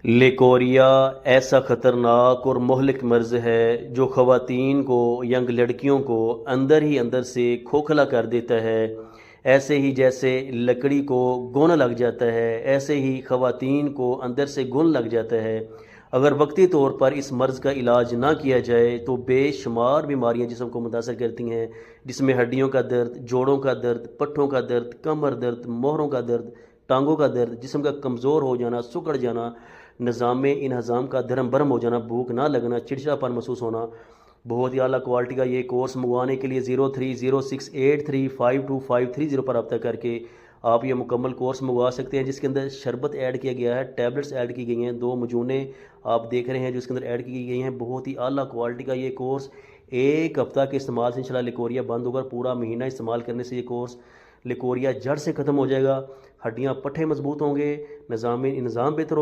Leucorrhoea ایسا خطرناک اور مہلک مرض ہے جو خواتین کو ینگ لڑکیوں کو اندر ہی اندر سے کھوکھلا کر دیتا ہے۔ ایسے ہی جیسے لکڑی کو گن لگ جاتا ہے، ایسے ہی خواتین کو اندر سے گن لگ جاتا ہے۔ اگر وقتی طور پر اس مرض کا علاج نہ کیا جائے تو بے شمار بیماریاں جسم کو متاثر کرتی ہیں، جس میں ہڈیوں کا درد، جوڑوں کا درد، پٹھوں کا درد، کمر درد، موہروں کا درد، ٹانگوں کا درد، جسم کا کمزور ہو جانا، سکڑ جانا، نظام انہضام کا دھرم برہم ہو جانا، بھوک نہ لگنا، چڑچڑا پن محسوس ہونا۔ بہت ہی اعلیٰ کوالٹی کا یہ کورس منگوانے کے لیے 0306835250 پر رابطہ کر کے آپ یہ مکمل کورس منگوا سکتے ہیں، جس کے اندر شربت ایڈ کیا گیا ہے، ٹیبلٹس ایڈ کی گئی ہیں، 2 مجونے آپ دیکھ رہے ہیں جو اس کے اندر ایڈ کی گئی ہیں۔ بہت ہی اعلیٰ کوالٹی کا یہ کورس، ایک ہفتہ کے استعمال سے انشاءاللہ لیکوریا بند ہوگا۔ پورا مہینہ استعمال کرنے سے یہ کورس لیکوریا جڑ سے ختم ہو جائے گا، ہڈیاں پٹھے مضبوط ہوں گے، نظام بہتر